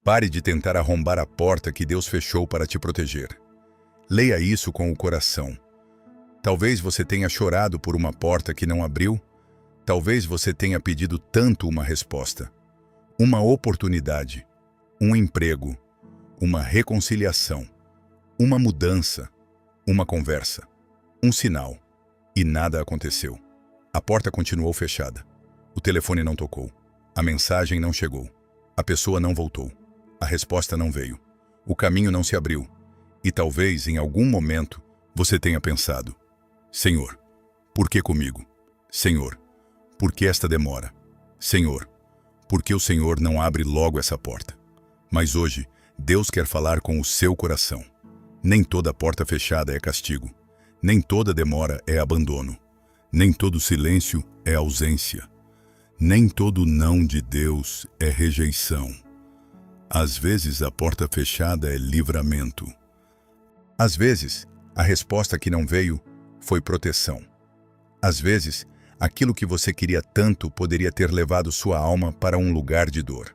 Pare de tentar arrombar a porta que Deus fechou para te proteger. Leia isso com o coração. Talvez você tenha chorado por uma porta que não abriu. Talvez você tenha pedido tanto uma resposta. Uma oportunidade, um emprego, uma reconciliação, uma mudança, uma conversa, um sinal. E nada aconteceu. A porta continuou fechada. O telefone não tocou. A mensagem não chegou. A pessoa não voltou. A resposta não veio. O caminho não se abriu. E talvez, em algum momento, você tenha pensado: Senhor, por que comigo? Senhor, por que esta demora? Senhor, por que o Senhor não abre logo essa porta? Mas hoje, Deus quer falar com o seu coração. Nem toda porta fechada é castigo. Nem toda demora é abandono. Nem todo silêncio é ausência. Nem todo não de Deus é rejeição. Às vezes a porta fechada é livramento. Às vezes, a resposta que não veio foi proteção. Às vezes, aquilo que você queria tanto poderia ter levado sua alma para um lugar de dor.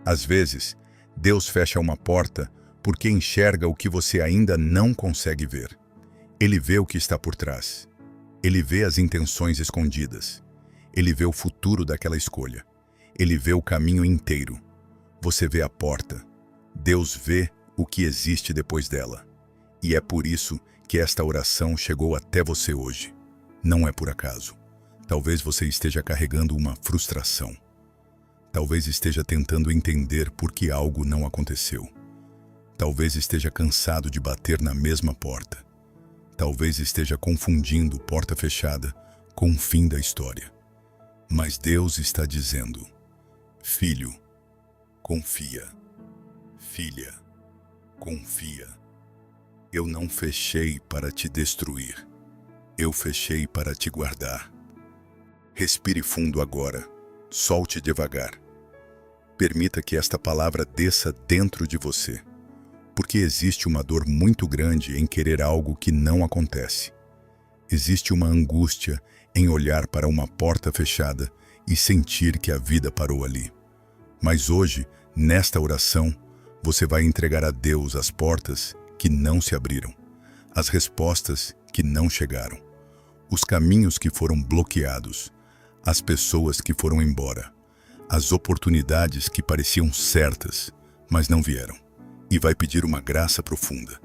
Às vezes, Deus fecha uma porta porque enxerga o que você ainda não consegue ver. Ele vê o que está por trás. Ele vê as intenções escondidas. Ele vê o futuro daquela escolha. Ele vê o caminho inteiro. Você vê a porta. Deus vê o que existe depois dela. E é por isso que esta oração chegou até você hoje. Não é por acaso. Talvez você esteja carregando uma frustração. Talvez esteja tentando entender por que algo não aconteceu. Talvez esteja cansado de bater na mesma porta. Talvez esteja confundindo porta fechada com o fim da história. Mas Deus está dizendo: filho, confia. Filha, confia. Eu não fechei para te destruir. Eu fechei para te guardar. Respire fundo agora. Solte devagar. Permita que esta palavra desça dentro de você. Porque existe uma dor muito grande em querer algo que não acontece. Existe uma angústia em olhar para uma porta fechada e sentir que a vida parou ali. Mas hoje, nesta oração, você vai entregar a Deus as portas que não se abriram, as respostas que não chegaram, os caminhos que foram bloqueados, as pessoas que foram embora, as oportunidades que pareciam certas, mas não vieram. E vai pedir uma graça profunda,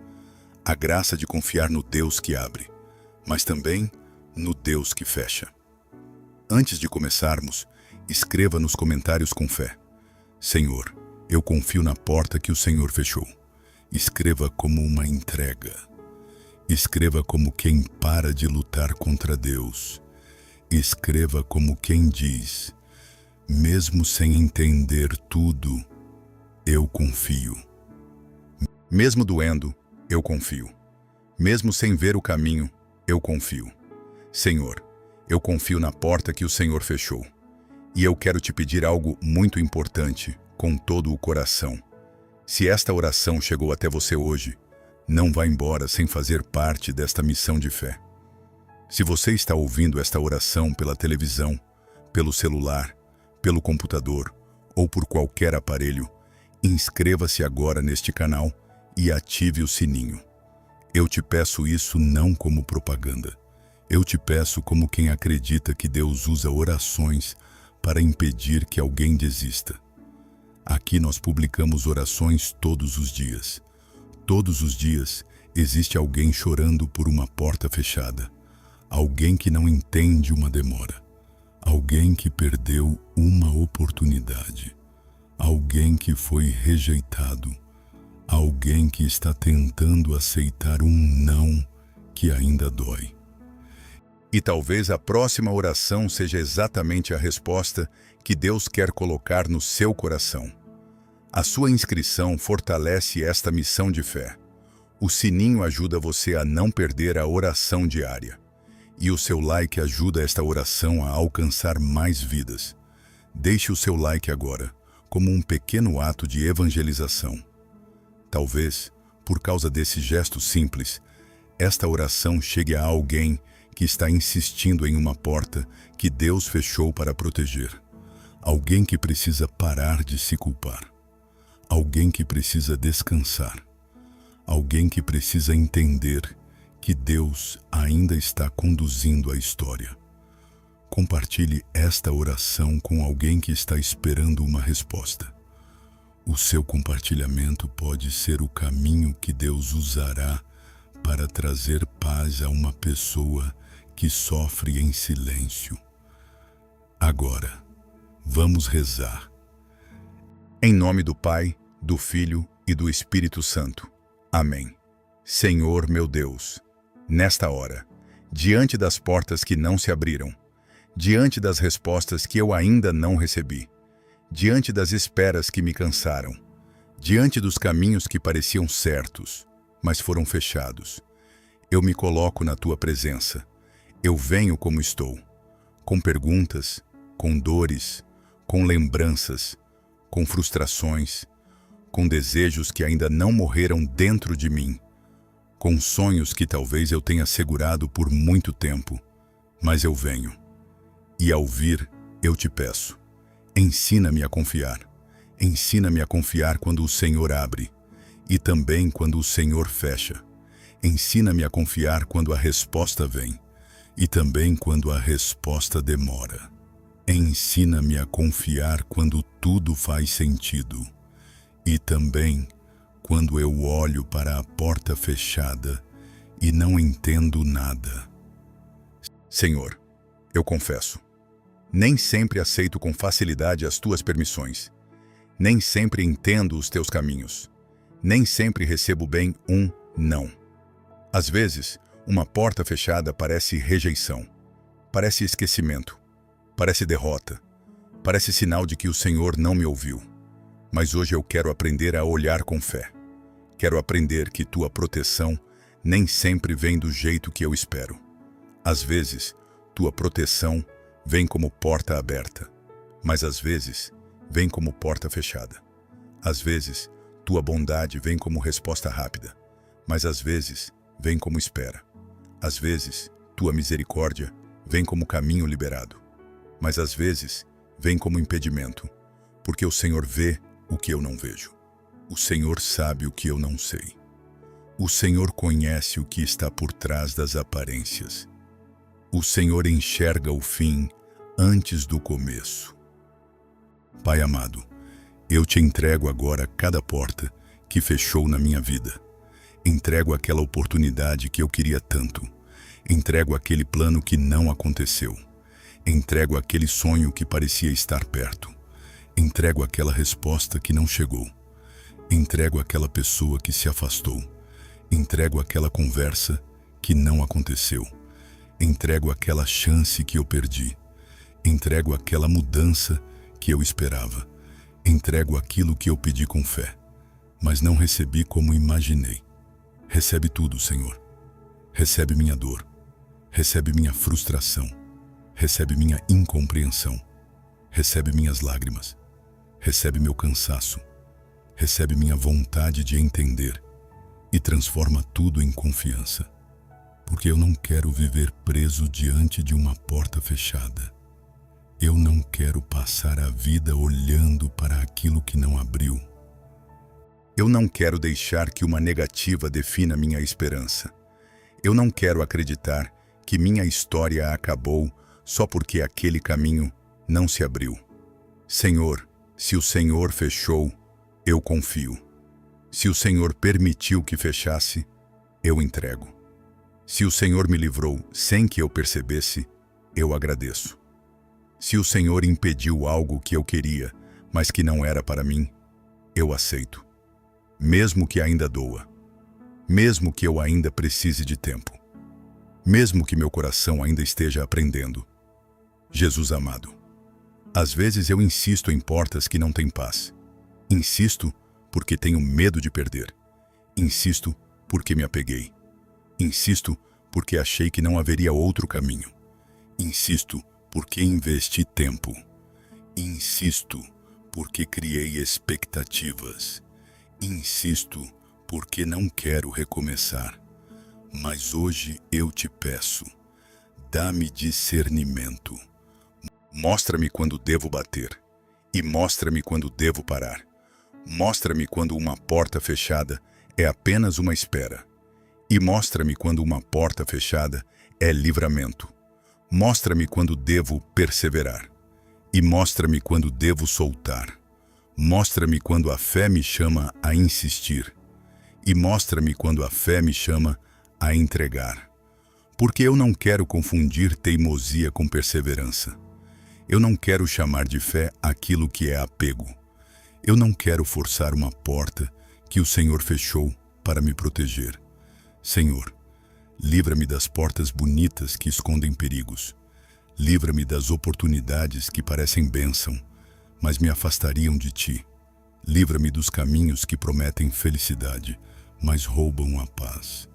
a graça de confiar no Deus que abre, mas também no Deus que fecha. Antes de começarmos, escreva nos comentários com fé: Senhor, eu confio na porta que o Senhor fechou. Escreva como uma entrega. Escreva como quem para de lutar contra Deus. Escreva como quem diz: mesmo sem entender tudo, eu confio. Mesmo doendo, eu confio. Mesmo sem ver o caminho, eu confio. Senhor, eu confio na porta que o Senhor fechou. E eu quero te pedir algo muito importante, com todo o coração. Se esta oração chegou até você hoje, não vá embora sem fazer parte desta missão de fé. Se você está ouvindo esta oração pela televisão, pelo celular, pelo computador ou por qualquer aparelho, inscreva-se agora neste canal e ative o sininho. Eu te peço isso não como propaganda. Eu te peço como quem acredita que Deus usa orações para impedir que alguém desista. Aqui nós publicamos orações todos os dias. Todos os dias existe alguém chorando por uma porta fechada. Alguém que não entende uma demora. Alguém que perdeu uma oportunidade. Alguém que foi rejeitado. Alguém que está tentando aceitar um não que ainda dói. E talvez a próxima oração seja exatamente a resposta que Deus quer colocar no seu coração. A sua inscrição fortalece esta missão de fé. O sininho ajuda você a não perder a oração diária. E o seu like ajuda esta oração a alcançar mais vidas. Deixe o seu like agora, como um pequeno ato de evangelização. Talvez, por causa desse gesto simples, esta oração chegue a alguém que está insistindo em uma porta que Deus fechou para proteger. Alguém que precisa parar de se culpar. alguém que precisa descansar, alguém que precisa entender que Deus ainda está conduzindo a história. Compartilhe esta oração com alguém que está esperando uma resposta. O seu compartilhamento pode ser o caminho que Deus usará para trazer paz a uma pessoa que sofre em silêncio. Agora, vamos rezar. Em nome do Pai, do Filho e do Espírito Santo. Amém. Senhor meu Deus, nesta hora, diante das portas que não se abriram, diante das respostas que eu ainda não recebi, diante das esperas que me cansaram, diante dos caminhos que pareciam certos, mas foram fechados, eu me coloco na tua presença. Eu venho como estou, com perguntas, com dores, com lembranças, com frustrações, com desejos que ainda não morreram dentro de mim, com sonhos que talvez eu tenha segurado por muito tempo, mas eu venho. E ao vir, eu te peço, ensina-me a confiar. Ensina-me a confiar quando o Senhor abre e também quando o Senhor fecha. Ensina-me a confiar quando a resposta vem e também quando a resposta demora. Ensina-me a confiar quando tudo faz sentido e também quando eu olho para a porta fechada e não entendo nada. Senhor, eu confesso, nem sempre aceito com facilidade as tuas permissões. Nem sempre entendo os teus caminhos. Nem sempre recebo bem um não. Às vezes, uma porta fechada parece rejeição, parece esquecimento, parece derrota, parece sinal de que o Senhor não me ouviu. Mas hoje eu quero aprender a olhar com fé. Quero aprender que tua proteção nem sempre vem do jeito que eu espero. Às vezes, tua proteção vem como porta aberta, mas às vezes vem como porta fechada. Às vezes, tua bondade vem como resposta rápida, mas às vezes vem como espera. Às vezes, tua misericórdia vem como caminho liberado, mas às vezes vem como impedimento, porque o Senhor vê o que eu não vejo. O Senhor sabe o que eu não sei. O Senhor conhece o que está por trás das aparências. O Senhor enxerga o fim antes do começo. Pai amado, eu te entrego agora cada porta que fechou na minha vida. Entrego aquela oportunidade que eu queria tanto. Entrego aquele plano que não aconteceu. Entrego aquele sonho que parecia estar perto. Entrego aquela resposta que não chegou. Entrego aquela pessoa que se afastou. Entrego aquela conversa que não aconteceu. Entrego aquela chance que eu perdi. Entrego aquela mudança que eu esperava. Entrego aquilo que eu pedi com fé, mas não recebi como imaginei. Recebe tudo, Senhor. Recebe minha dor. Recebe minha frustração. Recebe minha incompreensão. Recebe minhas lágrimas. Recebe meu cansaço. Recebe minha vontade de entender e transforma tudo em confiança. Porque eu não quero viver preso diante de uma porta fechada. Eu não quero passar a vida olhando para aquilo que não abriu. Eu não quero deixar que uma negativa defina minha esperança. Eu não quero acreditar que minha história acabou só porque aquele caminho não se abriu. Senhor, se o Senhor fechou, eu confio. Se o Senhor permitiu que fechasse, eu entrego. Se o Senhor me livrou sem que eu percebesse, eu agradeço. Se o Senhor impediu algo que eu queria, mas que não era para mim, eu aceito. Mesmo que ainda doa. Mesmo que eu ainda precise de tempo. Mesmo que meu coração ainda esteja aprendendo. Jesus amado, às vezes eu insisto em portas que não têm paz. Insisto porque tenho medo de perder. Insisto porque me apeguei. Insisto porque achei que não haveria outro caminho. Insisto porque investi tempo. Insisto porque criei expectativas. Insisto porque não quero recomeçar. Mas hoje eu te peço, dá-me discernimento. Mostra-me quando devo bater e mostra-me quando devo parar. Mostra-me quando uma porta fechada é apenas uma espera. E mostra-me quando uma porta fechada é livramento. Mostra-me quando devo perseverar. E mostra-me quando devo soltar. Mostra-me quando a fé me chama a insistir. E mostra-me quando a fé me chama a entregar. Porque eu não quero confundir teimosia com perseverança. Eu não quero chamar de fé aquilo que é apego. Eu não quero forçar uma porta que o Senhor fechou para me proteger. Senhor, livra-me das portas bonitas que escondem perigos. Livra-me das oportunidades que parecem bênção, mas me afastariam de Ti. Livra-me dos caminhos que prometem felicidade, mas roubam a paz.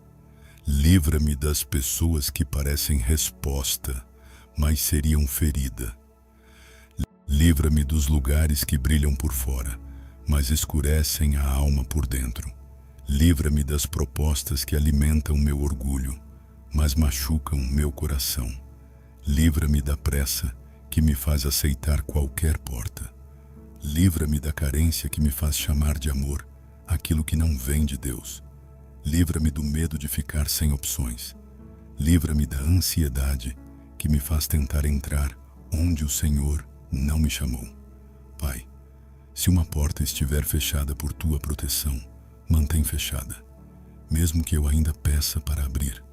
Livra-me das pessoas que parecem resposta, mas seriam ferida. Livra-me dos lugares que brilham por fora, mas escurecem a alma por dentro. Livra-me das propostas que alimentam meu orgulho, mas machucam meu coração. Livra-me da pressa que me faz aceitar qualquer porta. Livra-me da carência que me faz chamar de amor aquilo que não vem de Deus. Livra-me do medo de ficar sem opções. Livra-me da ansiedade que me faz tentar entrar onde o Senhor não me chamou. Pai, se uma porta estiver fechada por Tua proteção, mantém fechada, mesmo que eu ainda peça para abrir,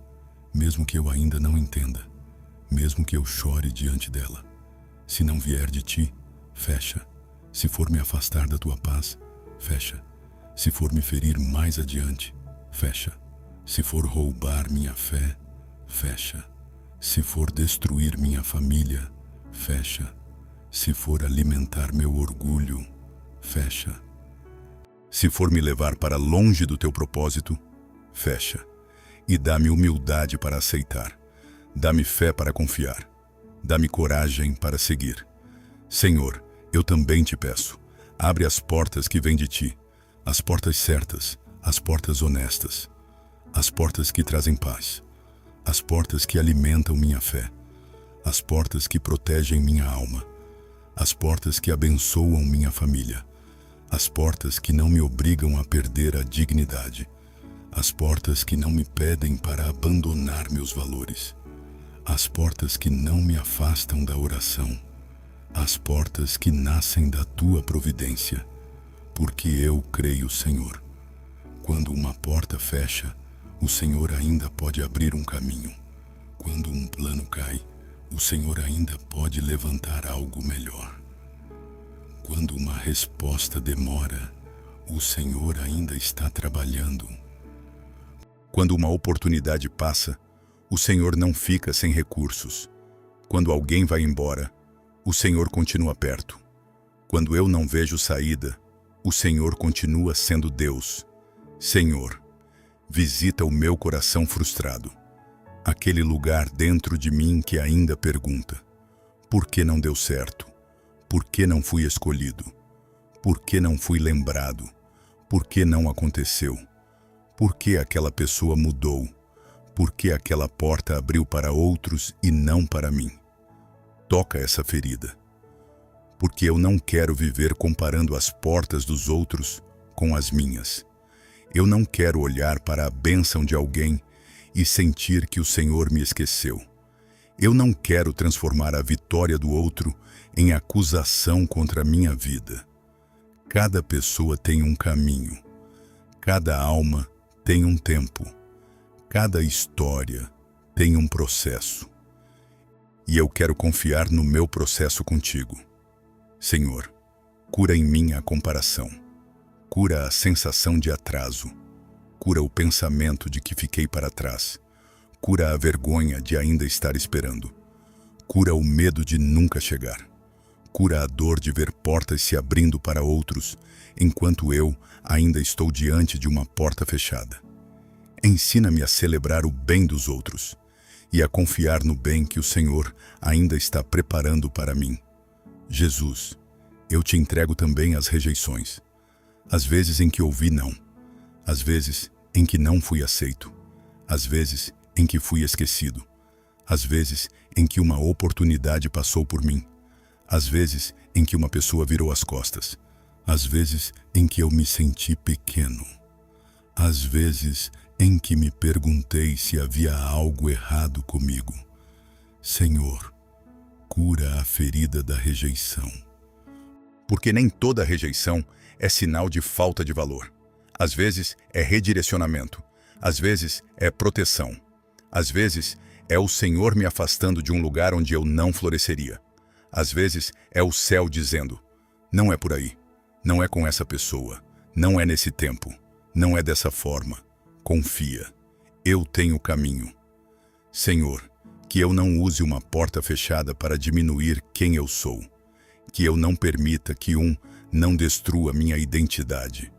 mesmo que eu ainda não entenda, mesmo que eu chore diante dela. Se não vier de Ti, fecha. Se for me afastar da Tua paz, fecha. Se for me ferir mais adiante, fecha. Se for roubar minha fé, fecha. Se for destruir minha família, fecha. Se for alimentar meu orgulho, fecha. Se for me levar para longe do Teu propósito, fecha. E dá-me humildade para aceitar. Dá-me fé para confiar. Dá-me coragem para seguir. Senhor, eu também Te peço, abre as portas que vêm de Ti, as portas certas, as portas honestas, as portas que trazem paz, as portas que alimentam minha fé, as portas que protegem minha alma, as portas que abençoam minha família, as portas que não me obrigam a perder a dignidade, as portas que não me pedem para abandonar meus valores, as portas que não me afastam da oração, as portas que nascem da Tua providência, porque eu creio, Senhor. Quando uma porta fecha, o Senhor ainda pode abrir um caminho. Quando um plano cai, o Senhor ainda pode levantar algo melhor. Quando uma resposta demora, o Senhor ainda está trabalhando. Quando uma oportunidade passa, o Senhor não fica sem recursos. Quando alguém vai embora, o Senhor continua perto. Quando eu não vejo saída, o Senhor continua sendo Deus. Senhor, visita o meu coração frustrado, aquele lugar dentro de mim que ainda pergunta: por que não deu certo? Por que não fui escolhido? Por que não fui lembrado? Por que não aconteceu? Por que aquela pessoa mudou? Por que aquela porta abriu para outros e não para mim? Toca essa ferida. Porque eu não quero viver comparando as portas dos outros com as minhas. Eu não quero olhar para a bênção de alguém e sentir que o Senhor me esqueceu. Eu não quero transformar a vitória do outro em acusação contra a minha vida. Cada pessoa tem um caminho. Cada alma tem um tempo. Cada história tem um processo. E eu quero confiar no meu processo contigo. Senhor, cura em mim a comparação. Cura a sensação de atraso. Cura o pensamento de que fiquei para trás. Cura a vergonha de ainda estar esperando. Cura o medo de nunca chegar. Cura a dor de ver portas se abrindo para outros, enquanto eu ainda estou diante de uma porta fechada. Ensina-me a celebrar o bem dos outros e a confiar no bem que o Senhor ainda está preparando para mim. Jesus, eu Te entrego também as rejeições. As vezes em que ouvi não. As vezes em que não fui aceito. As vezes em que fui esquecido. As vezes em que uma oportunidade passou por mim. As vezes em que uma pessoa virou as costas. Às vezes em que eu me senti pequeno. Às vezes em que me perguntei se havia algo errado comigo. Senhor, cura a ferida da rejeição. Porque nem toda rejeição é sinal de falta de valor. Às vezes é redirecionamento. Às vezes é proteção. Às vezes é o Senhor me afastando de um lugar onde eu não floresceria. Às vezes é o céu dizendo: não é por aí, não é com essa pessoa, não é nesse tempo, não é dessa forma. Confia, eu tenho o caminho. Senhor, que eu não use uma porta fechada para diminuir quem eu sou. Que eu não permita que não destrua minha identidade.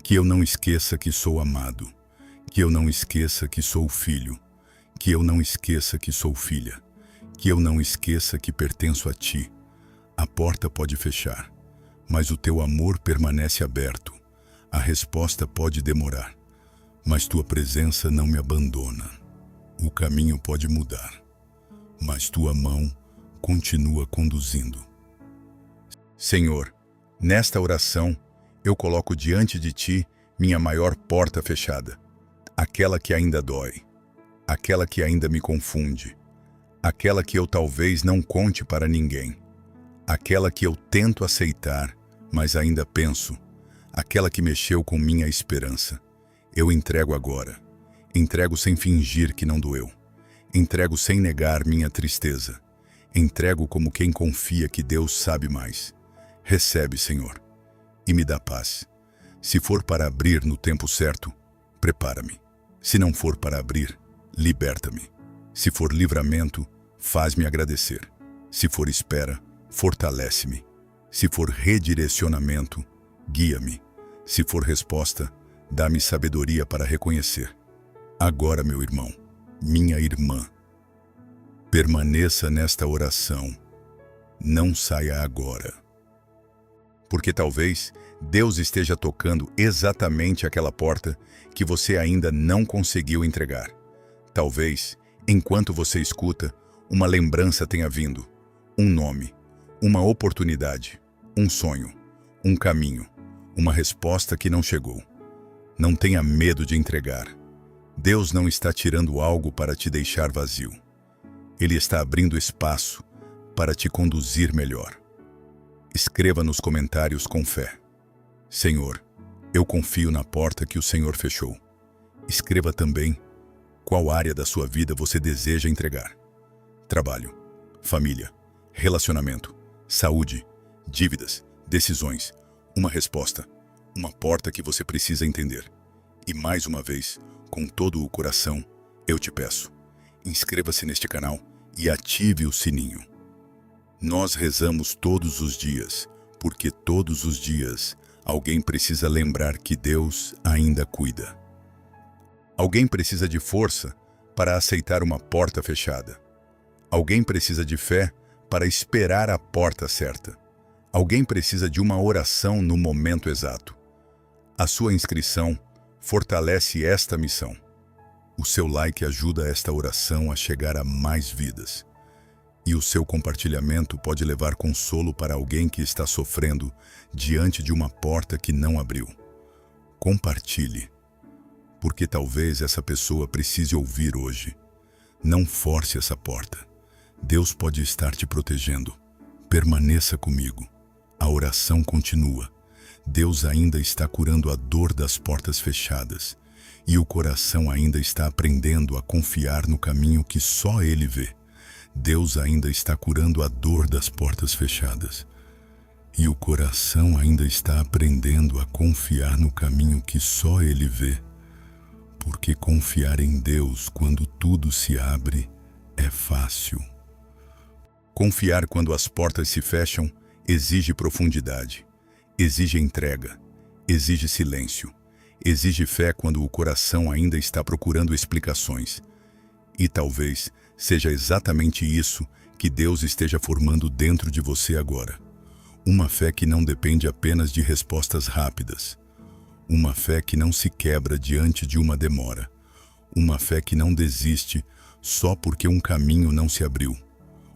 Que eu não esqueça que sou amado. Que eu não esqueça que sou filho. Que eu não esqueça que sou filha. Que eu não esqueça que pertenço a Ti. A porta pode fechar, mas o Teu amor permanece aberto. A resposta pode demorar, mas Tua presença não me abandona. O caminho pode mudar, mas Tua mão continua conduzindo. Senhor, nesta oração, eu coloco diante de Ti minha maior porta fechada, aquela que ainda dói, aquela que ainda me confunde, aquela que eu talvez não conte para ninguém, aquela que eu tento aceitar, mas ainda penso, aquela que mexeu com minha esperança. Eu entrego agora, entrego sem fingir que não doeu, entrego sem negar minha tristeza, entrego como quem confia que Deus sabe mais. Recebe, Senhor, e me dá paz. Se for para abrir no tempo certo, prepara-me. Se não for para abrir, liberta-me. Se for livramento, faz-me agradecer. Se for espera, fortalece-me. Se for redirecionamento, guia-me. Se for resposta, dá-me sabedoria para reconhecer. Agora, meu irmão, minha irmã, permaneça nesta oração. Não saia agora. Porque talvez Deus esteja tocando exatamente aquela porta que você ainda não conseguiu entregar. Talvez, enquanto você escuta, uma lembrança tenha vindo, um nome, uma oportunidade, um sonho, um caminho, uma resposta que não chegou. Não tenha medo de entregar. Deus não está tirando algo para te deixar vazio. Ele está abrindo espaço para te conduzir melhor. Escreva nos comentários com fé: Senhor, eu confio na porta que o Senhor fechou. Escreva também qual área da sua vida você deseja entregar. Trabalho, família, relacionamento, saúde, dívidas, decisões, uma resposta, uma porta que você precisa entender. E mais uma vez, com todo o coração, eu te peço, inscreva-se neste canal e ative o sininho. Nós rezamos todos os dias, porque todos os dias alguém precisa lembrar que Deus ainda cuida. Alguém precisa de força para aceitar uma porta fechada. Alguém precisa de fé para esperar a porta certa. Alguém precisa de uma oração no momento exato. A sua inscrição fortalece esta missão. O seu like ajuda esta oração a chegar a mais vidas. E o seu compartilhamento pode levar consolo para alguém que está sofrendo diante de uma porta que não abriu. Compartilhe, porque talvez essa pessoa precise ouvir hoje. Não force essa porta. Deus pode estar te protegendo. Permaneça comigo. A oração continua. Deus ainda está curando a dor das portas fechadas. E o coração ainda está aprendendo a confiar no caminho que só Ele vê. Deus ainda está curando a dor das portas fechadas. E o coração ainda está aprendendo a confiar no caminho que só Ele vê. Porque confiar em Deus quando tudo se abre é fácil. Confiar quando as portas se fecham exige profundidade, exige entrega, exige silêncio, exige fé quando o coração ainda está procurando explicações. E talvez seja exatamente isso que Deus esteja formando dentro de você agora. Uma fé que não depende apenas de respostas rápidas. Uma fé que não se quebra diante de uma demora. Uma fé que não desiste só porque um caminho não se abriu.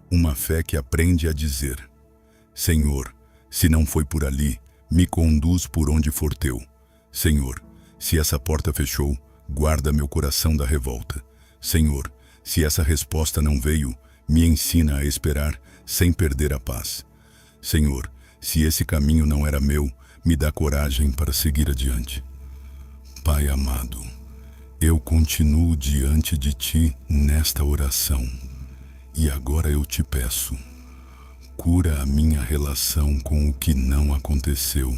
Uma fé que aprende a dizer: Senhor, se não foi por ali, Me conduz por onde for teu. Senhor, se essa porta fechou, guarda meu coração da revolta. Senhor, se essa resposta não veio, me ensina a esperar sem perder a paz. Senhor, se esse caminho não era meu, me dá coragem para seguir adiante. Pai amado, eu continuo diante de Ti nesta oração. E agora eu te peço, cura a minha relação com o que não aconteceu.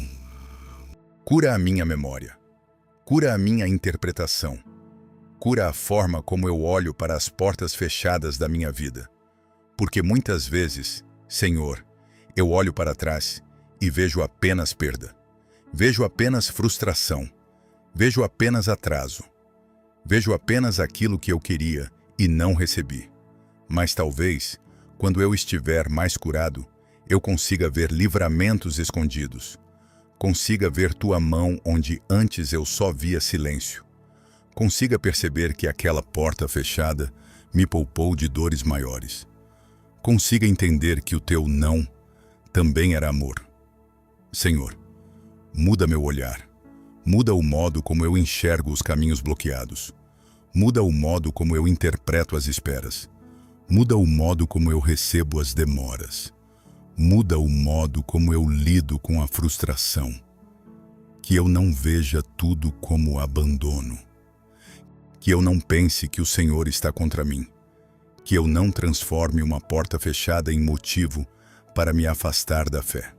Cura a minha memória. Cura a minha interpretação. Cura a forma como eu olho para as portas fechadas da minha vida. Porque muitas vezes, Senhor, eu olho para trás e vejo apenas perda. Vejo apenas frustração. Vejo apenas atraso. Vejo apenas aquilo que eu queria e não recebi. Mas talvez, quando eu estiver mais curado, eu consiga ver livramentos escondidos. Consiga ver Tua mão onde antes eu só via silêncio. Consiga perceber que aquela porta fechada me poupou de dores maiores. Consiga entender que o Teu não também era amor. Senhor, muda meu olhar. Muda o modo como eu enxergo os caminhos bloqueados. Muda o modo como eu interpreto as esperas. Muda o modo como eu recebo as demoras. Muda o modo como eu lido com a frustração. Que eu não veja tudo como abandono. Que eu não pense que o Senhor está contra mim. Que eu não transforme uma porta fechada em motivo para me afastar da fé.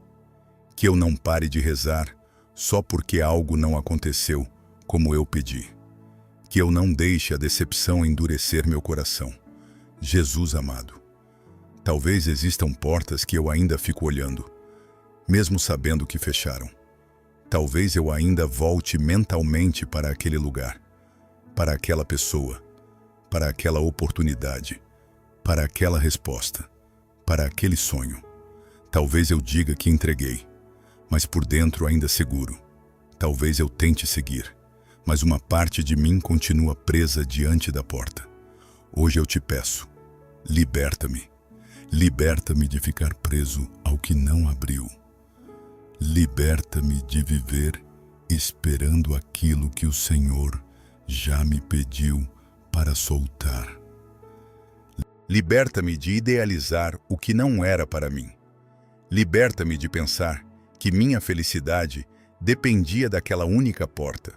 Que eu não pare de rezar só porque algo não aconteceu como eu pedi. Que eu não deixe a decepção endurecer meu coração. Jesus amado, talvez existam portas que eu ainda fico olhando, mesmo sabendo que fecharam. Talvez eu ainda volte mentalmente para aquele lugar, para aquela pessoa, para aquela oportunidade, para aquela resposta, para aquele sonho. Talvez eu diga que entreguei, mas por dentro ainda seguro. Talvez eu tente seguir, mas uma parte de mim continua presa diante da porta. Hoje eu te peço, liberta-me. Liberta-me de ficar preso ao que não abriu. Liberta-me de viver esperando aquilo que o Senhor já me pediu para soltar. Liberta-me de idealizar o que não era para mim. Liberta-me de pensar que minha felicidade dependia daquela única porta.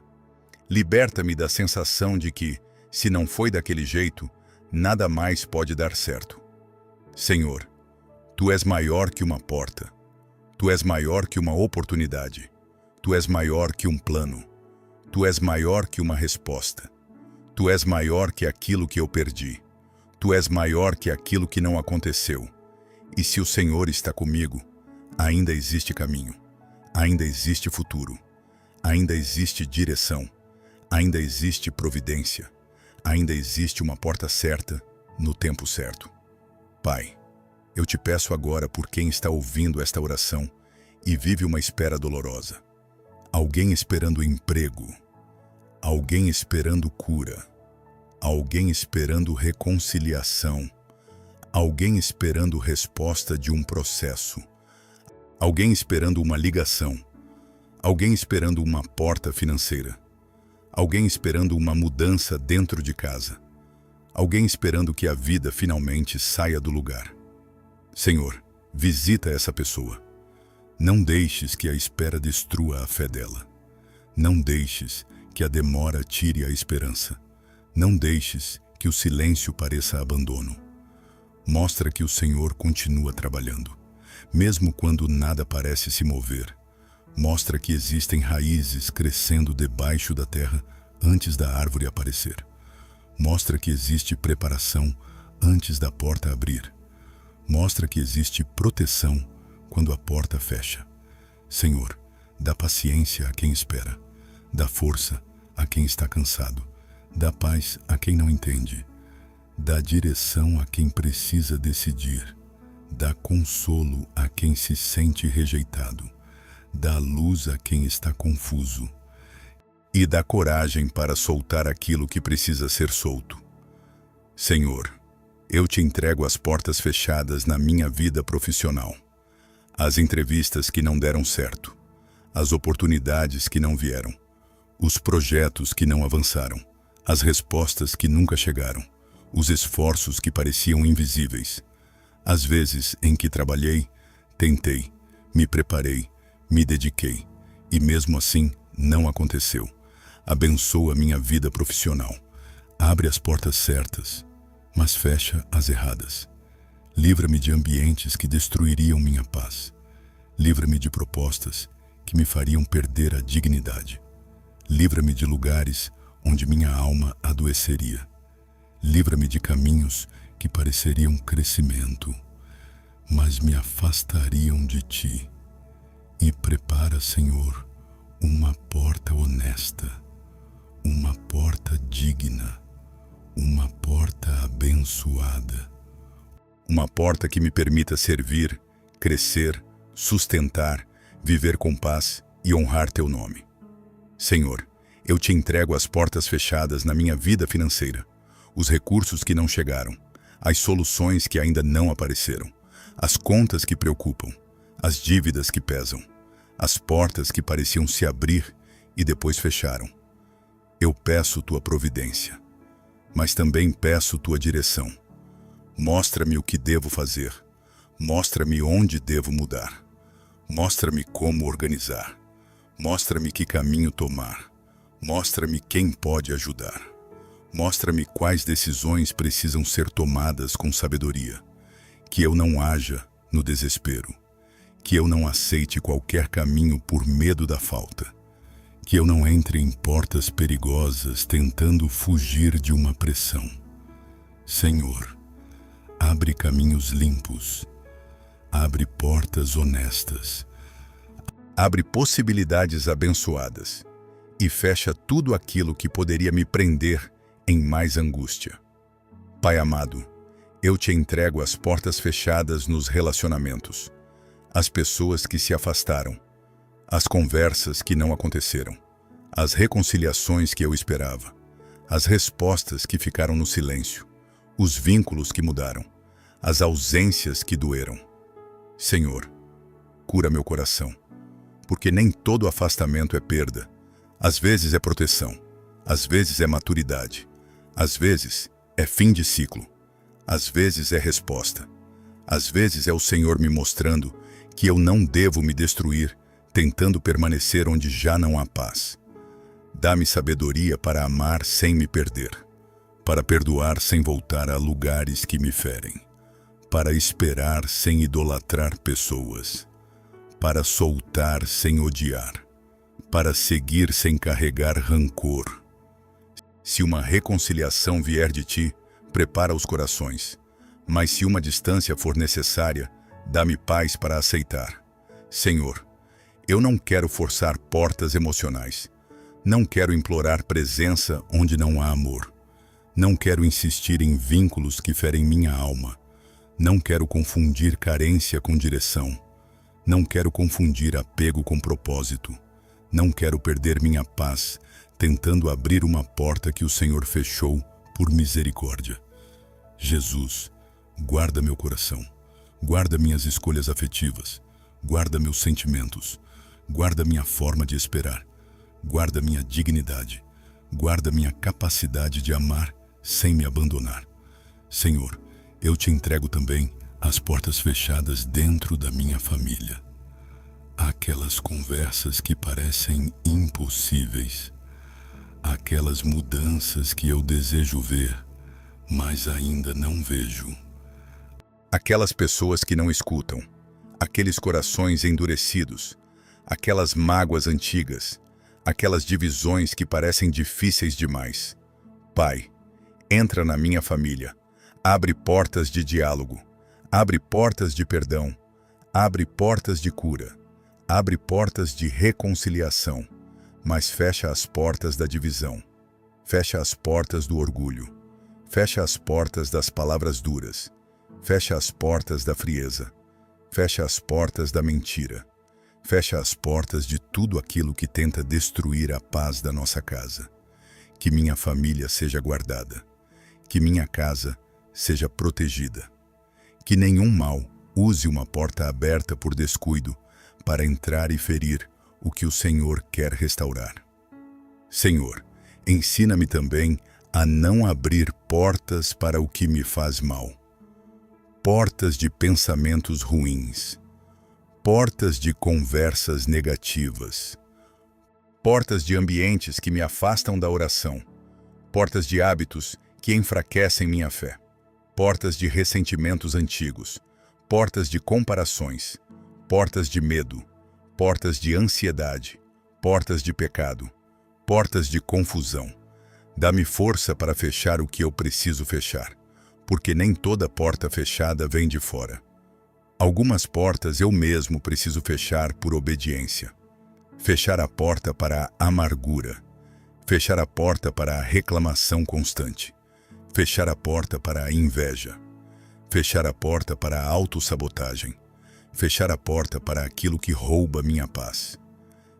Liberta-me da sensação de que, se não foi daquele jeito, nada mais pode dar certo. Senhor, Tu és maior que uma porta. Tu és maior que uma oportunidade. Tu és maior que um plano. Tu és maior que uma resposta. Tu és maior que aquilo que eu perdi. Tu és maior que aquilo que não aconteceu. E se o Senhor está comigo, ainda existe caminho. Ainda existe futuro. Ainda existe direção. Ainda existe providência. Ainda existe uma porta certa, no tempo certo. Pai, eu te peço agora por quem está ouvindo esta oração e vive uma espera dolorosa. Alguém esperando emprego. Alguém esperando cura. Alguém esperando reconciliação. Alguém esperando resposta de um processo. Alguém esperando uma ligação. Alguém esperando uma porta financeira. Alguém esperando uma mudança dentro de casa. Alguém esperando que a vida finalmente saia do lugar. Senhor, visita essa pessoa. Não deixes que a espera destrua a fé dela. Não deixes que a demora tire a esperança. Não deixes que o silêncio pareça abandono. Mostra que o Senhor continua trabalhando, mesmo quando nada parece se mover. Mostra que existem raízes crescendo debaixo da terra antes da árvore aparecer. Mostra que existe preparação antes da porta abrir. Mostra que existe proteção quando a porta fecha. Senhor, dá paciência a quem espera. Dá força a quem está cansado. Dá paz a quem não entende. Dá direção a quem precisa decidir. Dá consolo a quem se sente rejeitado. Dá luz a quem está confuso. E dá coragem para soltar aquilo que precisa ser solto. Senhor, eu te entrego as portas fechadas na minha vida profissional. As entrevistas que não deram certo. as oportunidades que não vieram, os projetos que não avançaram, as respostas que nunca chegaram, os esforços que pareciam invisíveis, as vezes em que trabalhei, tentei, me preparei, me dediquei, e mesmo assim não aconteceu. Abençoa minha vida profissional. Abre as portas certas, mas fecha as erradas. Livra-me de ambientes que destruiriam minha paz. Livra-me de propostas que me fariam perder a dignidade. Livra-me de lugares onde minha alma adoeceria. Livra-me de caminhos que pareceriam crescimento, mas me afastariam de ti. E prepara, Senhor, uma porta honesta, uma porta digna, uma porta abençoada. Uma porta que me permita servir, crescer, sustentar, viver com paz e honrar teu nome. Senhor, eu te entrego as portas fechadas na minha vida financeira, os recursos que não chegaram, as soluções que ainda não apareceram, as contas que preocupam, as dívidas que pesam, as portas que pareciam se abrir e depois fecharam. Eu peço tua providência, mas também peço tua direção. Mostra-me o que devo fazer, mostra-me onde devo mudar, mostra-me como organizar, mostra-me que caminho tomar, mostra-me quem pode ajudar, mostra-me quais decisões precisam ser tomadas com sabedoria, que eu não haja no desespero, que eu não aceite qualquer caminho por medo da falta, que eu não entre em portas perigosas tentando fugir de uma pressão. Senhor, abre caminhos limpos, abre portas honestas, abre possibilidades abençoadas e fecha tudo aquilo que poderia me prender em mais angústia. Pai amado, eu te entrego as portas fechadas nos relacionamentos, as pessoas que se afastaram, as conversas que não aconteceram, as reconciliações que eu esperava, as respostas que ficaram no silêncio, os vínculos que mudaram, as ausências que doeram. Senhor, cura meu coração, porque nem todo afastamento é perda. Às vezes é proteção, às vezes é maturidade, às vezes é fim de ciclo, às vezes é resposta, às vezes é o Senhor me mostrando que eu não devo me destruir, tentando permanecer onde já não há paz. Dá-me sabedoria para amar sem me perder, para perdoar sem voltar a lugares que me ferem, para esperar sem idolatrar pessoas, para soltar sem odiar, para seguir sem carregar rancor. Se uma reconciliação vier de ti, prepara os corações, mas se uma distância for necessária, dá-me paz para aceitar. Senhor, eu não quero forçar portas emocionais, não quero implorar presença onde não há amor, não quero insistir em vínculos que ferem minha alma, não quero confundir carência com direção, não quero confundir apego com propósito, não quero perder minha paz tentando abrir uma porta que o Senhor fechou por misericórdia. Jesus, guarda meu coração, guarda minhas escolhas afetivas, guarda meus sentimentos, guarda minha forma de esperar, guarda minha dignidade, guarda minha capacidade de amar sem me abandonar. Senhor, eu te entrego também as portas fechadas dentro da minha família. Aquelas conversas que parecem impossíveis, aquelas mudanças que eu desejo ver, mas ainda não vejo. Aquelas pessoas que não escutam, aqueles corações endurecidos, aquelas mágoas antigas, aquelas divisões que parecem difíceis demais. Pai, entra na minha família, abre portas de diálogo, abre portas de perdão, abre portas de cura, abre portas de reconciliação, mas fecha as portas da divisão, fecha as portas do orgulho, fecha as portas das palavras duras, fecha as portas da frieza, fecha as portas da mentira, fecha as portas de tudo aquilo que tenta destruir a paz da nossa casa. Que minha família seja guardada, que minha casa seja protegida, que nenhum mal use uma porta aberta por descuido para entrar e ferir o que o Senhor quer restaurar. Senhor, ensina-me também a não abrir portas para o que me faz mal. Portas de pensamentos ruins, portas de conversas negativas, portas de ambientes que me afastam da oração, portas de hábitos que enfraquecem minha fé, portas de ressentimentos antigos, portas de comparações, portas de medo, portas de ansiedade, portas de pecado, portas de confusão. Dá-me força para fechar o que eu preciso fechar, porque nem toda porta fechada vem de fora. Algumas portas eu mesmo preciso fechar por obediência. Fechar a porta para a amargura, fechar a porta para a reclamação constante, fechar a porta para a inveja, fechar a porta para a autossabotagem, fechar a porta para aquilo que rouba minha paz,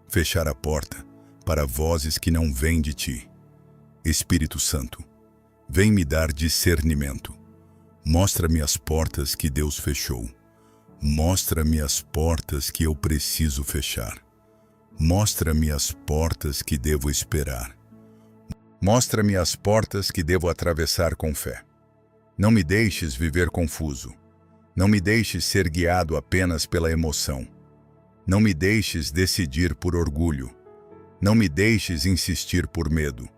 fechar a porta para vozes que não vêm de ti. Espírito Santo, vem me dar discernimento. Mostra-me as portas que Deus fechou. Mostra-me as portas que eu preciso fechar. Mostra-me as portas que devo esperar. Mostra-me as portas que devo atravessar com fé. Não me deixes viver confuso. Não me deixes ser guiado apenas pela emoção. Não me deixes decidir por orgulho. Não me deixes insistir por medo.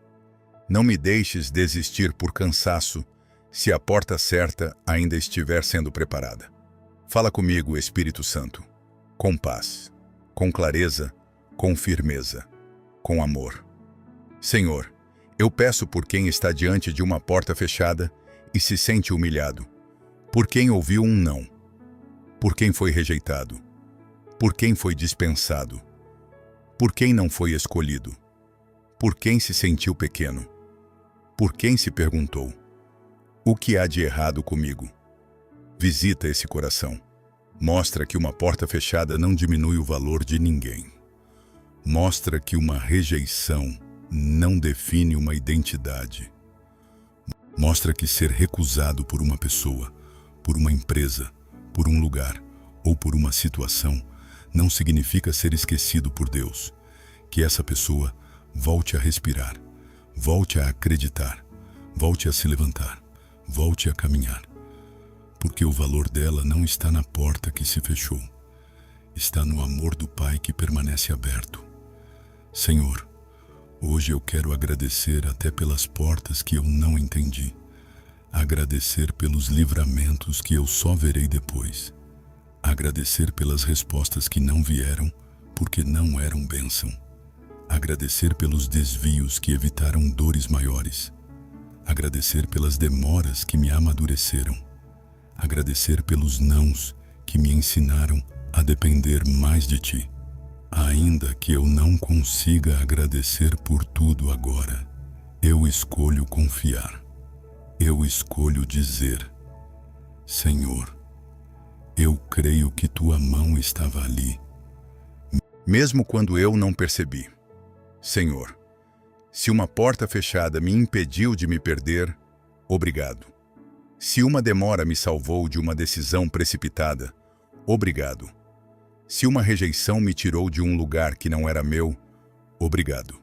Não me deixes desistir por cansaço, se a porta certa ainda estiver sendo preparada. Fala comigo, Espírito Santo, com paz, com clareza, com firmeza, com amor. Senhor, eu peço por quem está diante de uma porta fechada e se sente humilhado, por quem ouviu um não, por quem foi rejeitado, por quem foi dispensado, por quem não foi escolhido, por quem se sentiu pequeno, por quem se perguntou: o que há de errado comigo? Visita esse coração. Mostra que uma porta fechada não diminui o valor de ninguém. Mostra que uma rejeição não define uma identidade. Mostra que ser recusado por uma pessoa, por uma empresa, por um lugar ou por uma situação não significa ser esquecido por Deus. Que essa pessoa volte a respirar, volte a acreditar, volte a se levantar, volte a caminhar. Porque o valor dela não está na porta que se fechou, está no amor do Pai que permanece aberto. Senhor, hoje eu quero agradecer até pelas portas que eu não entendi, agradecer pelos livramentos que eu só verei depois, agradecer pelas respostas que não vieram porque não eram bênção, agradecer pelos desvios que evitaram dores maiores, agradecer pelas demoras que me amadureceram, agradecer pelos nãos que me ensinaram a depender mais de Ti. Ainda que eu não consiga agradecer por tudo agora, eu escolho confiar. Eu escolho dizer: Senhor, eu creio que Tua mão estava ali, mesmo quando eu não percebi. Senhor, se uma porta fechada me impediu de me perder, obrigado. Se uma demora me salvou de uma decisão precipitada, obrigado. Se uma rejeição me tirou de um lugar que não era meu, obrigado.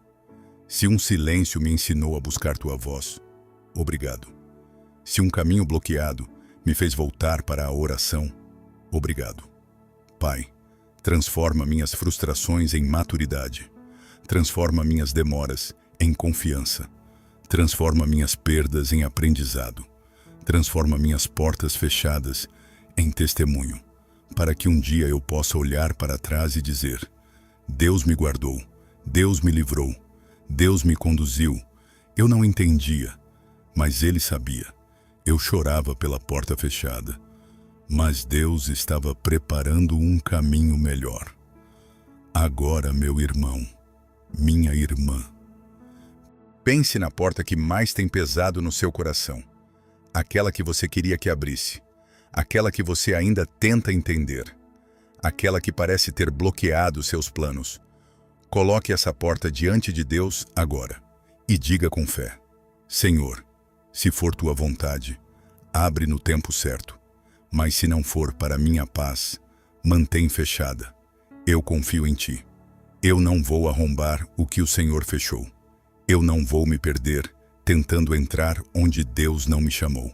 Se um silêncio me ensinou a buscar Tua voz, obrigado. Se um caminho bloqueado me fez voltar para a oração, obrigado. Pai, transforma minhas frustrações em maturidade. Transforma minhas demoras em confiança. Transforma minhas perdas em aprendizado. Transforma minhas portas fechadas em testemunho, para que um dia eu possa olhar para trás e dizer: Deus me guardou, Deus me livrou, Deus me conduziu. Eu não entendia, mas Ele sabia. Eu chorava pela porta fechada, mas Deus estava preparando um caminho melhor. Agora, meu irmão, minha irmã, pense na porta que mais tem pesado no seu coração. Aquela que você queria que abrisse, aquela que você ainda tenta entender, aquela que parece ter bloqueado seus planos. Coloque essa porta diante de Deus agora e diga com fé: Senhor, se for Tua vontade, abre no tempo certo, mas se não for para minha paz, mantém fechada. Eu confio em Ti. Eu não vou arrombar o que o Senhor fechou. Eu não vou me perder tentando entrar onde Deus não me chamou.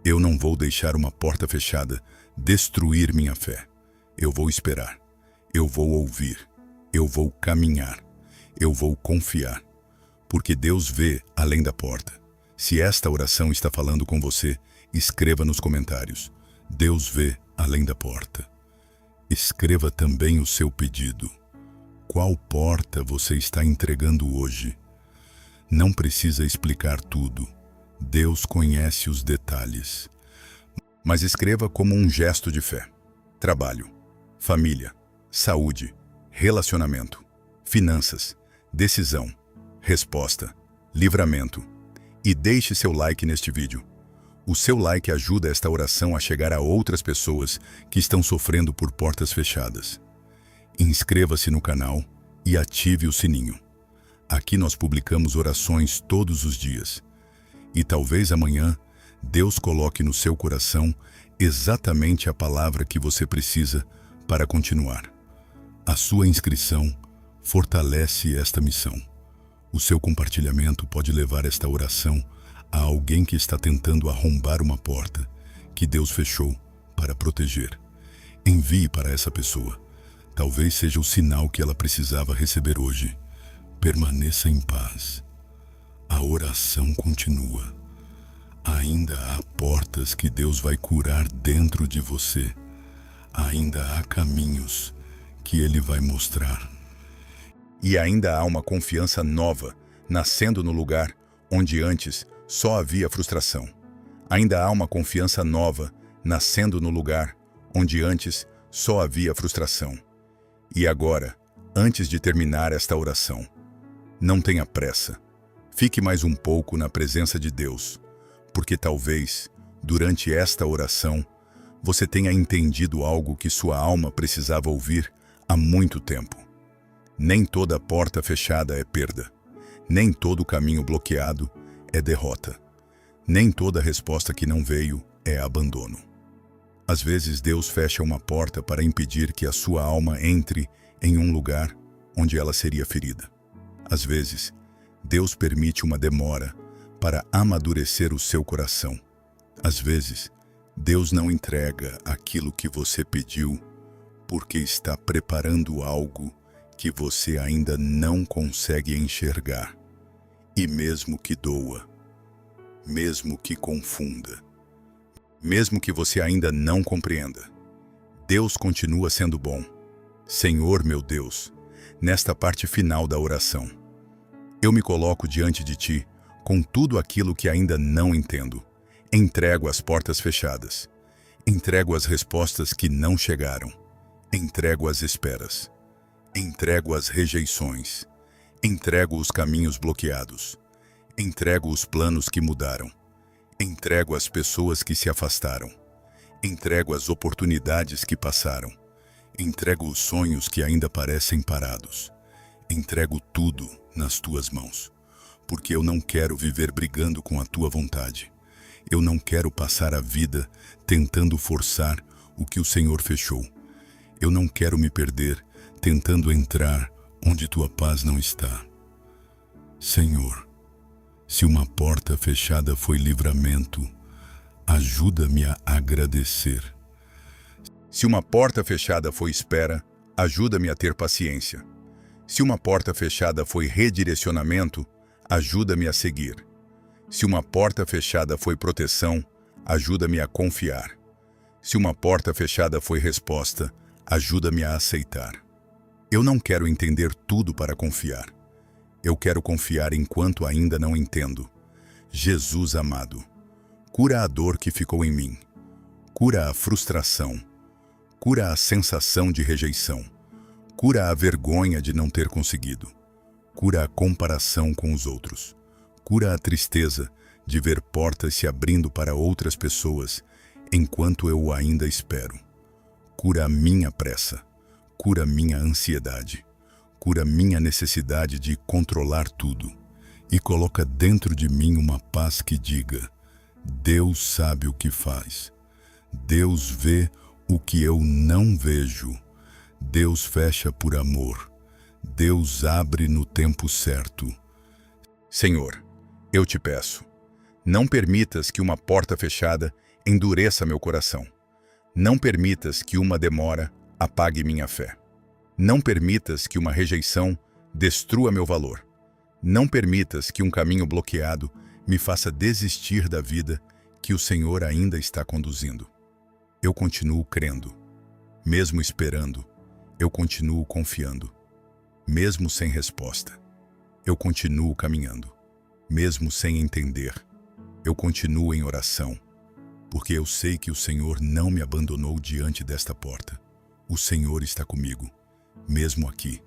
Eu não vou deixar uma porta fechada destruir minha fé. Eu vou esperar. Eu vou ouvir. Eu vou caminhar. Eu vou confiar. Porque Deus vê além da porta. Se esta oração está falando com você, escreva nos comentários. Deus vê além da porta. Escreva também o seu pedido. Qual porta você está entregando hoje? Não precisa explicar tudo. Deus conhece os detalhes. Mas escreva como um gesto de fé. Trabalho, família, saúde, relacionamento, finanças, decisão, resposta, livramento. E deixe seu like neste vídeo. O seu like ajuda esta oração a chegar a outras pessoas que estão sofrendo por portas fechadas. Inscreva-se no canal e ative o sininho. Aqui nós publicamos orações todos os dias. E talvez amanhã Deus coloque no seu coração exatamente a palavra que você precisa para continuar. A sua inscrição fortalece esta missão. O seu compartilhamento pode levar esta oração a alguém que está tentando arrombar uma porta que Deus fechou para proteger. Envie para essa pessoa. Talvez seja o sinal que ela precisava receber hoje. Permaneça em paz. A oração continua. Ainda há portas que Deus vai curar dentro de você. Ainda há caminhos que Ele vai mostrar. E ainda há uma confiança nova nascendo no lugar onde antes só havia frustração. Ainda há uma confiança nova nascendo no lugar onde antes só havia frustração. E agora, antes de terminar esta oração, não tenha pressa. Fique mais um pouco na presença de Deus, porque talvez, durante esta oração, você tenha entendido algo que sua alma precisava ouvir há muito tempo. Nem toda porta fechada é perda. Nem todo caminho bloqueado é derrota. Nem toda resposta que não veio é abandono. Às vezes Deus fecha uma porta para impedir que a sua alma entre em um lugar onde ela seria ferida. Às vezes, Deus permite uma demora para amadurecer o seu coração. Às vezes, Deus não entrega aquilo que você pediu porque está preparando algo que você ainda não consegue enxergar. E mesmo que doa, mesmo que confunda, mesmo que você ainda não compreenda, Deus continua sendo bom. Senhor meu Deus, nesta parte final da oração, eu me coloco diante de Ti com tudo aquilo que ainda não entendo. Entrego as portas fechadas. Entrego as respostas que não chegaram. Entrego as esperas. Entrego as rejeições. Entrego os caminhos bloqueados. Entrego os planos que mudaram. Entrego as pessoas que se afastaram. Entrego as oportunidades que passaram. Entrego os sonhos que ainda parecem parados. Entrego tudo nas Tuas mãos, porque eu não quero viver brigando com a Tua vontade. Eu não quero passar a vida tentando forçar o que o Senhor fechou. Eu não quero me perder tentando entrar onde Tua paz não está. Senhor, se uma porta fechada foi livramento, ajuda-me a agradecer. Se uma porta fechada foi espera, ajuda-me a ter paciência. Se uma porta fechada foi redirecionamento, ajuda-me a seguir. Se uma porta fechada foi proteção, ajuda-me a confiar. Se uma porta fechada foi resposta, ajuda-me a aceitar. Eu não quero entender tudo para confiar. Eu quero confiar enquanto ainda não entendo. Jesus amado, cura a dor que ficou em mim. Cura a frustração. Cura a sensação de rejeição. Cura a vergonha de não ter conseguido. Cura a comparação com os outros. Cura a tristeza de ver portas se abrindo para outras pessoas enquanto eu ainda espero. Cura a minha pressa. Cura a minha ansiedade. Cura a minha necessidade de controlar tudo. E coloca dentro de mim uma paz que diga: Deus sabe o que faz. Deus vê o que eu não vejo. Deus fecha por amor. Deus abre no tempo certo. Senhor, eu te peço, não permitas que uma porta fechada endureça meu coração. Não permitas que uma demora apague minha fé. Não permitas que uma rejeição destrua meu valor. Não permitas que um caminho bloqueado me faça desistir da vida que o Senhor ainda está conduzindo. Eu continuo crendo, mesmo esperando, eu continuo confiando, mesmo sem resposta. Eu continuo caminhando, mesmo sem entender. Eu continuo em oração, porque eu sei que o Senhor não me abandonou diante desta porta. O Senhor está comigo, mesmo aqui,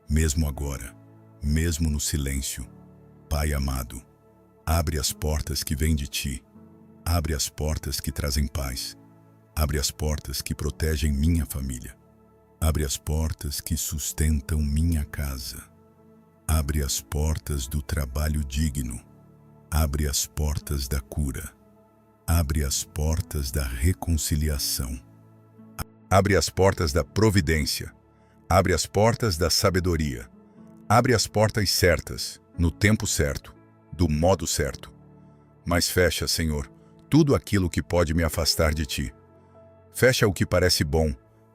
mesmo agora, mesmo no silêncio. Pai amado, abre as portas que vêm de Ti. Abre as portas que trazem paz. Abre as portas que protegem minha família. Abre as portas que sustentam minha casa. Abre as portas do trabalho digno. Abre as portas da cura. Abre as portas da reconciliação. Abre as portas da providência. Abre as portas da sabedoria. Abre as portas certas, no tempo certo, do modo certo. Mas fecha, Senhor, tudo aquilo que pode me afastar de Ti. Fecha o que parece bom,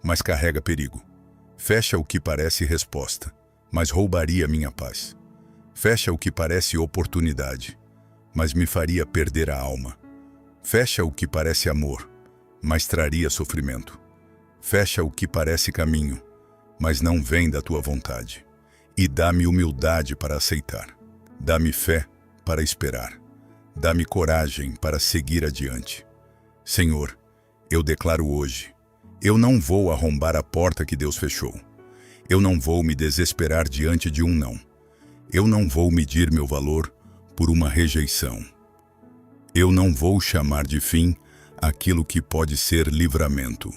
mas carrega perigo. Fecha o que parece resposta, mas roubaria minha paz. Fecha o que parece oportunidade, mas me faria perder a alma. Fecha o que parece amor, mas traria sofrimento. Fecha o que parece caminho, mas não vem da Tua vontade. E dá-me humildade para aceitar. Dá-me fé para esperar. Dá-me coragem para seguir adiante. Senhor, eu declaro hoje, eu não vou arrombar a porta que Deus fechou. Eu não vou me desesperar diante de um não. Eu não vou medir meu valor por uma rejeição. Eu não vou chamar de fim aquilo que pode ser livramento.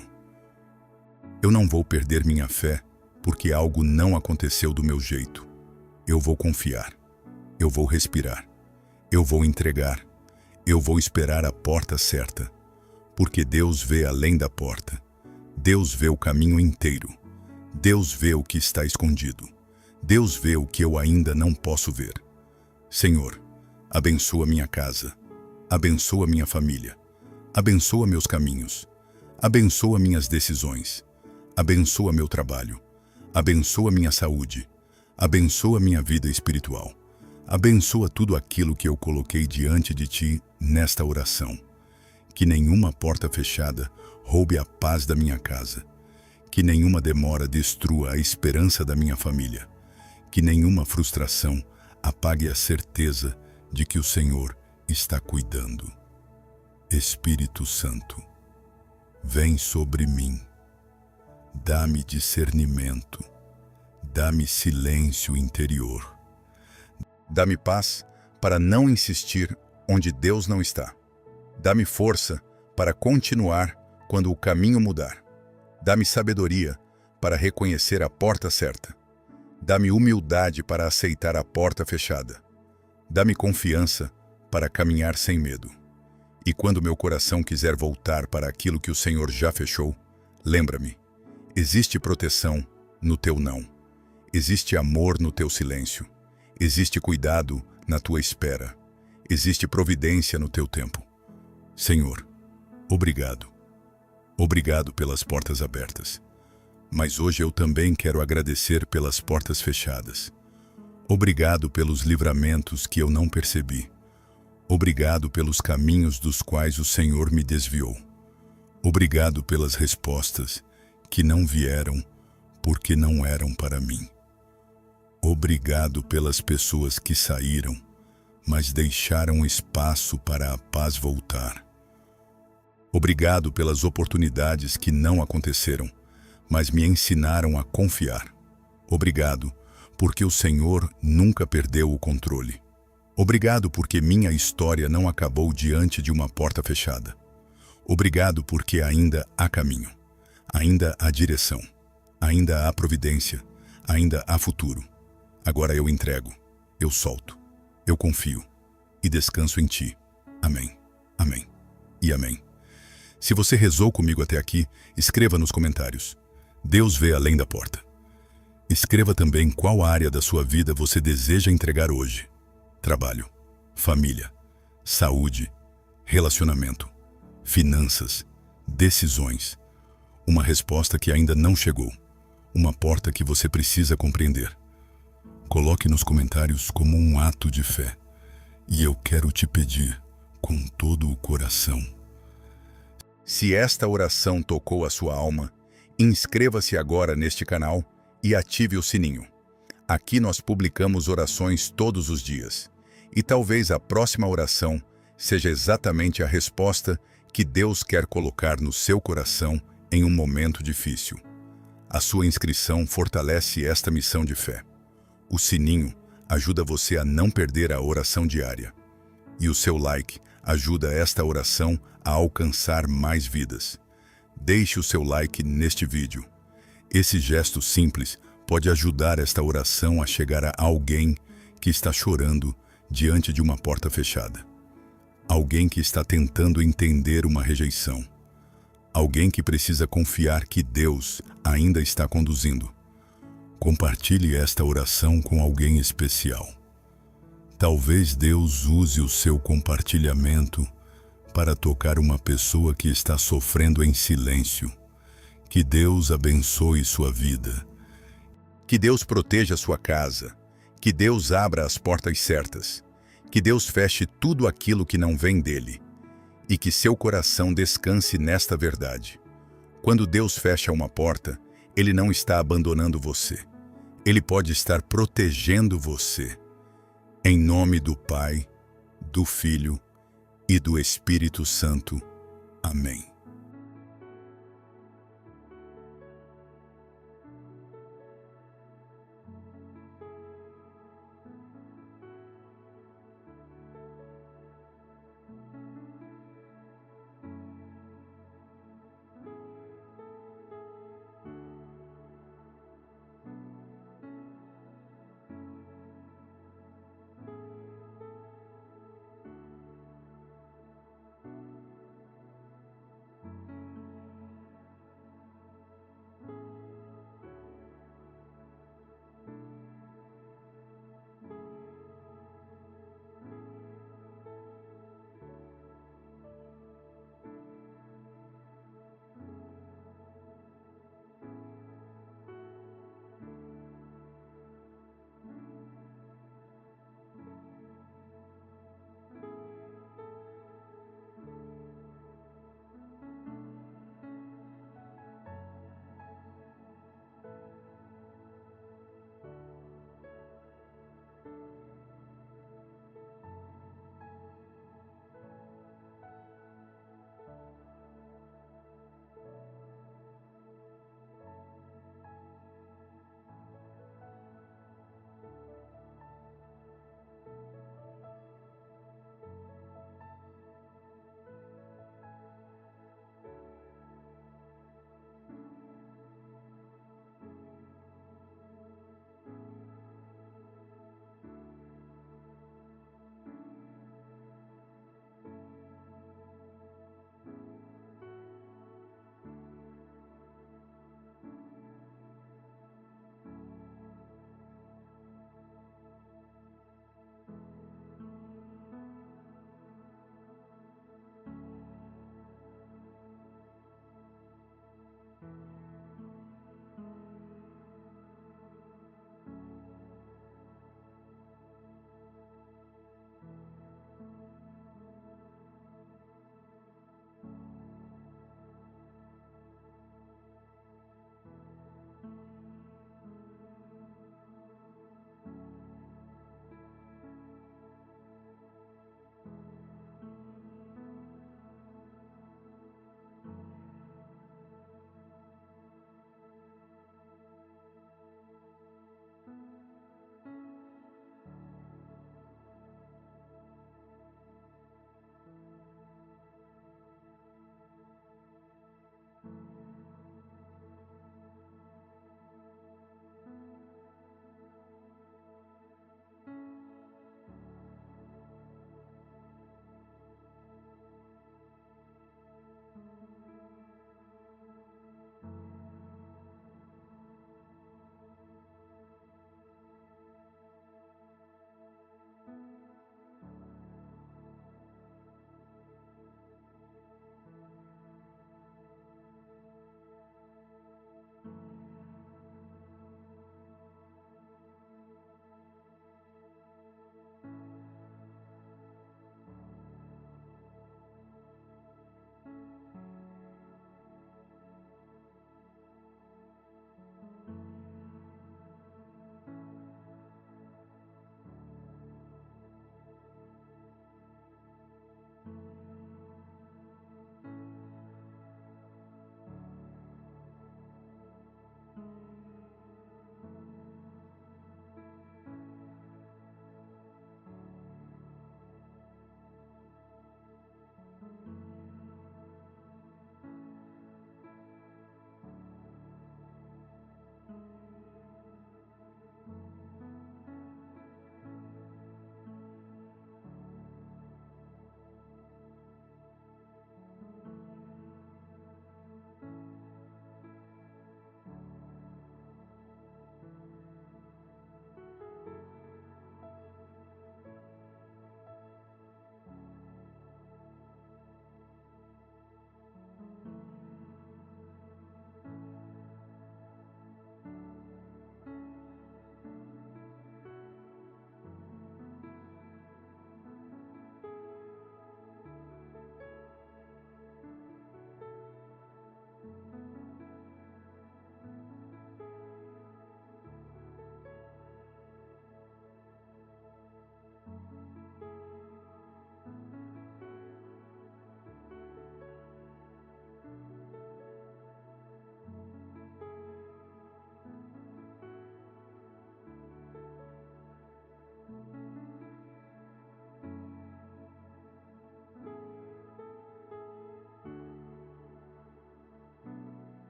Eu não vou perder minha fé porque algo não aconteceu do meu jeito. Eu vou confiar. Eu vou respirar. Eu vou entregar. Eu vou esperar a porta certa. Porque Deus vê além da porta. Deus vê o caminho inteiro. Deus vê o que está escondido. Deus vê o que eu ainda não posso ver. Senhor, abençoa minha casa. Abençoa minha família. Abençoa meus caminhos. Abençoa minhas decisões. Abençoa meu trabalho. Abençoa minha saúde. Abençoa minha vida espiritual. Abençoa tudo aquilo que eu coloquei diante de Ti nesta oração. Que nenhuma porta fechada roube a paz da minha casa. Que nenhuma demora destrua a esperança da minha família. Que nenhuma frustração apague a certeza de que o Senhor está cuidando. Espírito Santo, vem sobre mim. Dá-me discernimento. Dá-me silêncio interior. Dá-me paz para não insistir onde Deus não está. Dá-me força para continuar quando o caminho mudar. Dá-me sabedoria para reconhecer a porta certa. Dá-me humildade para aceitar a porta fechada. Dá-me confiança para caminhar sem medo. E quando meu coração quiser voltar para aquilo que o Senhor já fechou, lembra-me, existe proteção no Teu não. Existe amor no Teu silêncio. Existe cuidado na Tua espera. Existe providência no Teu tempo. Senhor, obrigado. Obrigado pelas portas abertas. Mas hoje eu também quero agradecer pelas portas fechadas. Obrigado pelos livramentos que eu não percebi. Obrigado pelos caminhos dos quais o Senhor me desviou. Obrigado pelas respostas que não vieram porque não eram para mim. Obrigado pelas pessoas que saíram, mas deixaram espaço para a paz voltar. Obrigado pelas oportunidades que não aconteceram, mas me ensinaram a confiar. Obrigado, porque o Senhor nunca perdeu o controle. Obrigado porque minha história não acabou diante de uma porta fechada. Obrigado porque ainda há caminho, ainda há direção, ainda há providência, ainda há futuro. Agora eu entrego, eu solto, eu confio e descanso em Ti. Amém, amém e amém. Se você rezou comigo até aqui, escreva nos comentários. Deus vê além da porta. Escreva também qual área da sua vida você deseja entregar hoje: trabalho, família, saúde, relacionamento, finanças, decisões. Uma resposta que ainda não chegou, uma porta que você precisa compreender. Coloque nos comentários como um ato de fé. E eu quero te pedir, com todo o coração. Se esta oração tocou a sua alma, inscreva-se agora neste canal e ative o sininho. Aqui nós publicamos orações todos os dias. E talvez a próxima oração seja exatamente a resposta que Deus quer colocar no seu coração em um momento difícil. A sua inscrição fortalece esta missão de fé. O sininho ajuda você a não perder a oração diária. E o seu like ajuda esta oração a alcançar mais vidas. Deixe o seu like neste vídeo. Esse gesto simples pode ajudar esta oração a chegar a alguém que está chorando diante de uma porta fechada. Alguém que está tentando entender uma rejeição. Alguém que precisa confiar que Deus ainda está conduzindo. Compartilhe esta oração com alguém especial. Talvez Deus use o seu compartilhamento para tocar uma pessoa que está sofrendo em silêncio. Que Deus abençoe sua vida. Que Deus proteja sua casa. Que Deus abra as portas certas. Que Deus feche tudo aquilo que não vem dele. E que seu coração descanse nesta verdade. Quando Deus fecha uma porta, Ele não está abandonando você. Ele pode estar protegendo você. Em nome do Pai, do Filho e do Espírito Santo. Amém.